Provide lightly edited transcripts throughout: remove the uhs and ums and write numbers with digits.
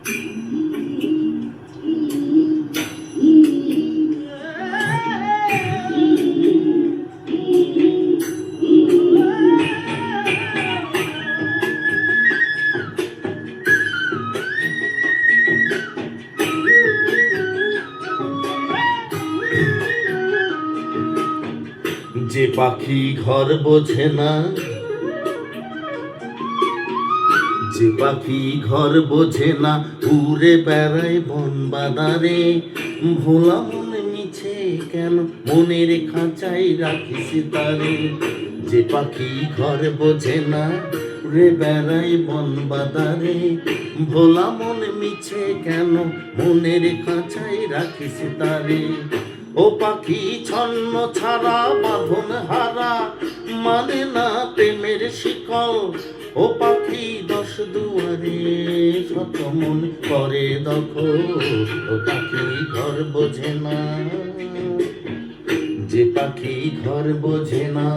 যে পাখি ঘর বোঝে না, যে পাখি ঘর বোঝে না, উড়ে বেড়ায় বন বাদারে। ভোলা মনে মিছে কেন মনের খাঁচাই রাখিস তারে। যে পাখি ঘর বোঝে না, উড়ে বেড়ায় বন বাদারে। ভোলা মনে মিছে কেন মনের খাঁচাই রাখিস তারে। ও পাখি ছন্ন ছাড়া বাঁধন হারা, মানে না প্রেমের শিকল। ও পাখি দশ দুয়ারে, শত মন করে দখল। ও পাখি ঘর বোঝে না, যে পাখি ঘর বোঝে না।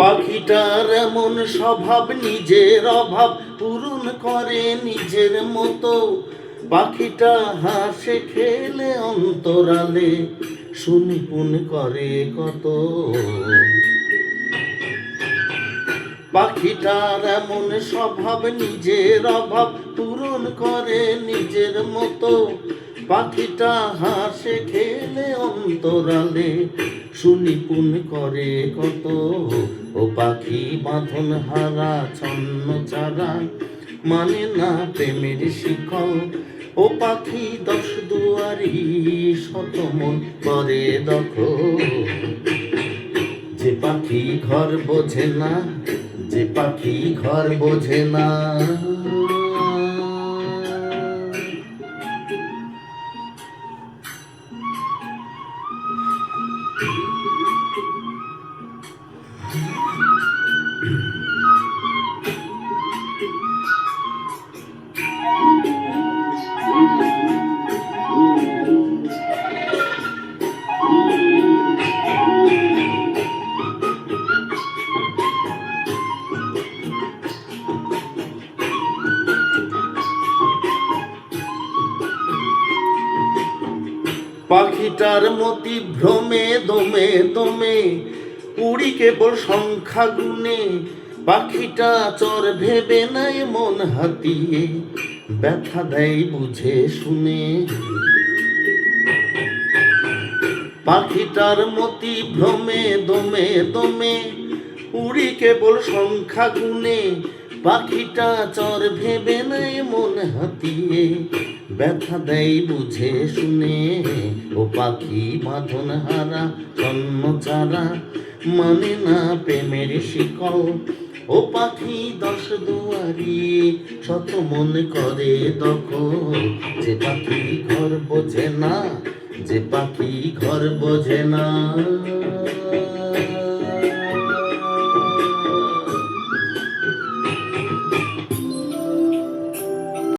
পাখিটার এমন স্বভাব, নিজের অভাব পূরণ করে নিজের মতো। পাখিটা হাসে খেলে অন্তরালে, সুনিপুণ করে কত। পাখিটার এমন স্বভাব, নিজের অভাব পূরণ করে নিজের মতো। পাখিটা হাসে খেলে অন্তরালে, সুনিপুণ করে কত। ও পাখি বাঁধন হারা ছন্ন চারা, মানে না প্রেমের শিকল। ও পাখি দশ দুয়ারি, শত মন করে দখল। যে পাখি ঘর বোঝে না, যে পাখি ঘর বোঝে না। পাখিটার মতি ভ্রমে দমে দমে, উড়ি কেবল সংখ্যা গুনে। পাখিটা চর ভেবে নাই মন হাতিয়ে, ব্যথা দেয় বুঝে শুনে। পাখিটার মতি ভ্রমে দমে দমে, উড়ি কেবল সংখ্যা গুনে। পাখিটা চর ভেবে নাই মন হাতিয়ে, ব্যথা দেয় বুঝে শুনে। ও পাখি বাঁধন হারা ছন্ন চারা, মানে না প্রেমের শিকল। ও পাখি দশ দুয়ারি, শত মন করে দখল। যে পাখি ঘর বোঝে না, যে পাখি ঘর বোঝে না।